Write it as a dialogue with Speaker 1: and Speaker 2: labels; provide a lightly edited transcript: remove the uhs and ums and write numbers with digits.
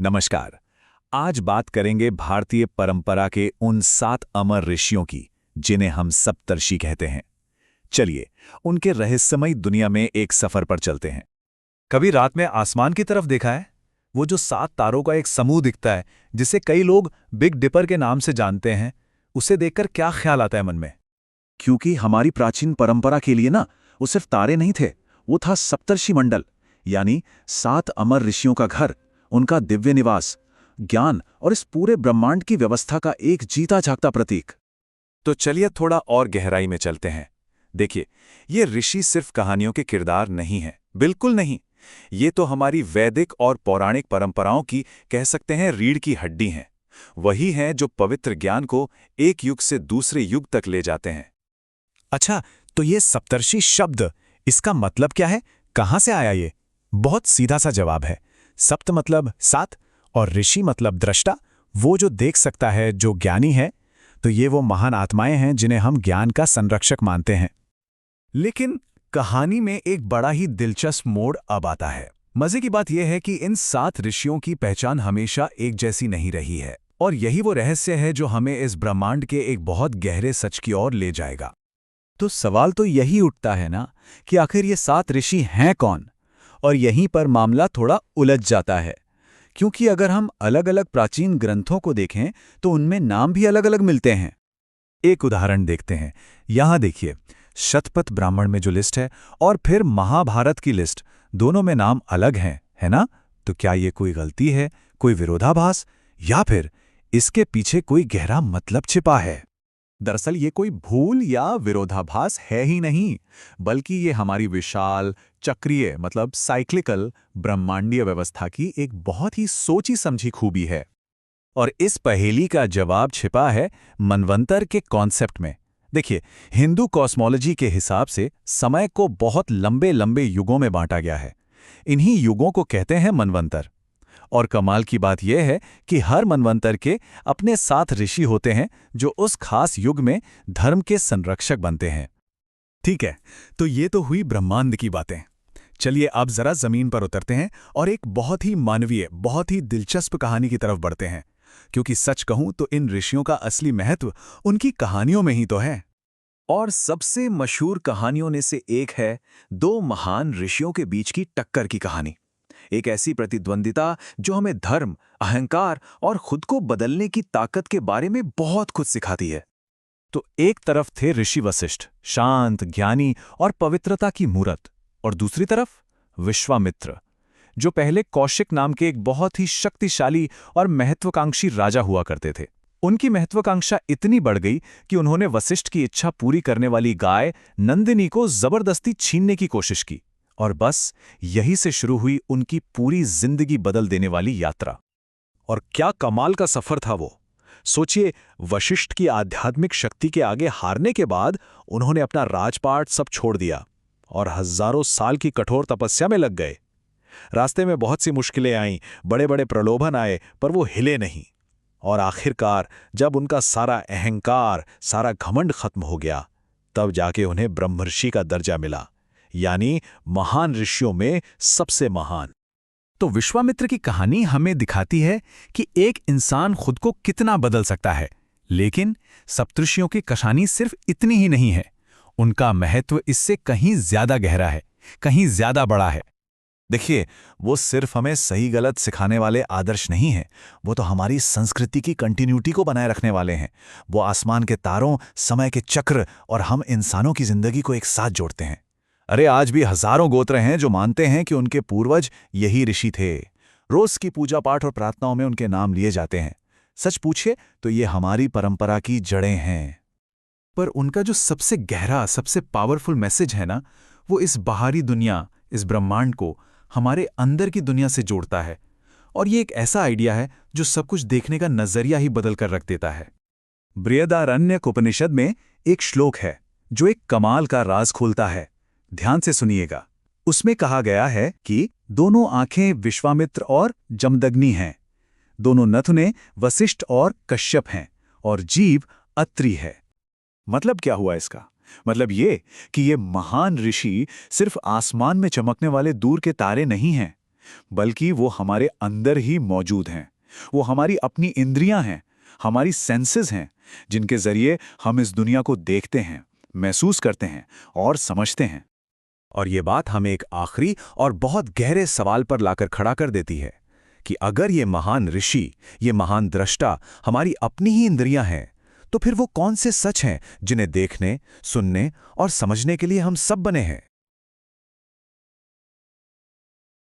Speaker 1: नमस्कार। आज बात करेंगे भारतीय परंपरा के उन 7 अमर ऋषियों की जिन्हें हम सप्तर्षि कहते हैं। चलिए उनके रहस्यमयी दुनिया में एक सफर पर चलते हैं।
Speaker 2: कभी रात में आसमान की तरफ देखा है? वो जो 7 तारों का एक समूह दिखता है, जिसे कई लोग बिग डिपर के नाम से जानते हैं, उसे देखकर क्या ख्याल आता है मन में?
Speaker 1: क्योंकि हमारी प्राचीन परंपरा के लिए ना वो सिर्फ तारे नहीं थे, वो था सप्तर्षि मंडल, यानी 7 अमर ऋषियों का घर, उनका दिव्य निवास, ज्ञान और इस पूरे ब्रह्मांड की व्यवस्था का एक जीता जागता प्रतीक।
Speaker 2: तो चलिए थोड़ा और गहराई में चलते हैं। देखिए, ये ऋषि सिर्फ कहानियों के किरदार नहीं हैं, बिल्कुल नहीं। ये तो हमारी वैदिक और पौराणिक परंपराओं की, कह सकते हैं, रीढ़ की हड्डी हैं। वही हैं जो पवित्र ज्ञान को एक युग से दूसरे युग तक ले जाते हैं।
Speaker 3: अच्छा, तो ये सप्तर्षि शब्द, इसका मतलब क्या है? कहाँ से आया ये? बहुत सीधा सा जवाब है। सप्त मतलब 7 और ऋषि मतलब दृष्टा, वो जो देख सकता है, जो ज्ञानी है। तो ये वो महान आत्माएं हैं जिन्हें हम ज्ञान का संरक्षक मानते हैं।
Speaker 2: लेकिन कहानी में एक बड़ा ही दिलचस्प मोड़ अब आता है। मजे की बात यह है कि इन 7 ऋषियों की पहचान हमेशा एक जैसी नहीं रही है, और यही वो रहस्य है जो हमें इस ब्रह्मांड के एक बहुत गहरे सच की ओर ले जाएगा।
Speaker 3: तो सवाल तो यही उठता है ना कि आखिर ये 7 ऋषि हैं कौन? और यहीं पर मामला थोड़ा उलझ जाता है, क्योंकि अगर हम अलग अलग प्राचीन ग्रंथों को देखें तो उनमें नाम भी अलग अलग मिलते हैं।
Speaker 2: एक उदाहरण देखते हैं। यहाँ देखिए, शतपथ ब्राह्मण में जो लिस्ट है और फिर महाभारत की लिस्ट, दोनों में नाम अलग हैं, है ना? तो क्या ये कोई गलती है, कोई विरोधाभास, या फिर इसके पीछे कोई गहरा मतलब छिपा है?
Speaker 3: दरअसल ये कोई भूल या विरोधाभास है ही नहीं, बल्कि ये हमारी विशाल, चक्रीय मतलब साइक्लिकल ब्रह्मांडीय व्यवस्था की एक बहुत ही सोची समझी खूबी है।
Speaker 2: और इस पहेली का जवाब छिपा है मनवंतर के कॉन्सेप्ट में। देखिए, हिंदू कॉस्मोलॉजी के हिसाब से समय को बहुत लंबे लंबे युगों में बांटा गया है। इन्हीं युगों को कहते हैं मनवंतर। और कमाल की बात यह है कि हर मनवंतर के अपने 7 ऋषि होते हैं जो उस खास युग में धर्म के संरक्षक बनते हैं।
Speaker 3: ठीक है, तो ये तो हुई ब्रह्मांड की बातें। चलिए अब जरा जमीन पर उतरते हैं और एक बहुत ही मानवीय, बहुत ही दिलचस्प कहानी की तरफ बढ़ते हैं। क्योंकि सच कहूं तो इन ऋषियों का असली महत्व उनकी कहानियों में ही तो है।
Speaker 2: और सबसे मशहूर कहानियों में से एक है 2 महान ऋषियों के बीच की टक्कर की कहानी। एक ऐसी प्रतिद्वंदिता जो हमें धर्म, अहंकार और खुद को बदलने की ताकत के बारे में बहुत कुछ सिखाती है। तो एक तरफ थे ऋषि वशिष्ठ, शांत, ज्ञानी और पवित्रता की मूरत, और दूसरी तरफ विश्वामित्र, जो पहले कौशिक नाम के एक बहुत ही शक्तिशाली और महत्वाकांक्षी राजा हुआ करते थे। उनकी महत्वाकांक्षा इतनी बढ़ गई कि उन्होंने वशिष्ठ की इच्छा पूरी करने वाली गाय नंदिनी को जबरदस्ती छीनने की कोशिश की, और बस यही से शुरू हुई उनकी पूरी जिंदगी बदल देने वाली यात्रा।
Speaker 3: और क्या कमाल का सफर था वो! सोचिए, वशिष्ठ की आध्यात्मिक शक्ति के आगे हारने के बाद उन्होंने अपना राजपाट सब छोड़ दिया और हजारों साल की कठोर तपस्या में लग गए। रास्ते में बहुत सी मुश्किलें आईं, बड़े बड़े प्रलोभन आए, पर वो हिले नहीं। और आखिरकार जब उनका सारा अहंकार, सारा घमंड खत्म हो गया, तब जाके उन्हें ब्रह्मर्षि का दर्जा मिला, यानी महान ऋषियों में सबसे महान।
Speaker 2: तो विश्वामित्र की कहानी हमें दिखाती है कि एक इंसान खुद को कितना बदल सकता है। लेकिन सप्तऋषियों की कहानी सिर्फ इतनी ही नहीं है, उनका महत्व इससे कहीं ज्यादा गहरा है, कहीं ज्यादा बड़ा है।
Speaker 1: देखिए, वो सिर्फ हमें सही गलत सिखाने वाले आदर्श नहीं हैं, वो तो हमारी संस्कृति की कंटिन्यूटी को बनाए रखने वाले हैं। वो आसमान के तारों, समय के चक्र और हम इंसानों की जिंदगी को एक साथ जोड़ते हैं। अरे, आज भी हजारों गोत्र हैं जो मानते हैं कि उनके पूर्वज यही ऋषि थे। रोज की पूजा पाठ और प्रार्थनाओं में उनके नाम लिए जाते हैं। सच पूछिए तो ये हमारी परंपरा की जड़ें हैं।
Speaker 2: पर उनका जो सबसे गहरा, सबसे पावरफुल मैसेज है ना, वो इस बाहरी दुनिया, इस ब्रह्मांड को हमारे अंदर की दुनिया से जोड़ता है। और ये एक ऐसा आइडिया है जो सब कुछ देखने का नजरिया ही बदल कर रख देता है।
Speaker 1: बृहदारण्यक उपनिषद में एक श्लोक है जो एक कमाल का राज खोलता है। ध्यान से सुनिएगा। उसमें कहा गया है कि दोनों आंखें विश्वामित्र और जमदग्नि हैं, दोनों नथुने वशिष्ठ और कश्यप हैं, और जीभ अत्रि है। मतलब क्या हुआ इसका? मतलब ये कि ये महान ऋषि सिर्फ आसमान में चमकने वाले दूर के तारे नहीं हैं, बल्कि वो हमारे अंदर ही मौजूद हैं। वो हमारी अपनी इंद्रियां हैं, हमारी सेंसेस हैं, जिनके जरिए हम इस दुनिया को देखते हैं, महसूस करते हैं और समझते हैं।
Speaker 3: और ये बात हमें एक आखिरी और बहुत गहरे सवाल पर लाकर खड़ा कर देती है कि अगर ये महान ऋषि, ये महान दृष्टा हमारी अपनी ही इंद्रियां हैं, तो फिर वो कौन से सच हैं जिन्हें देखने, सुनने और समझने के लिए हम सब बने हैं?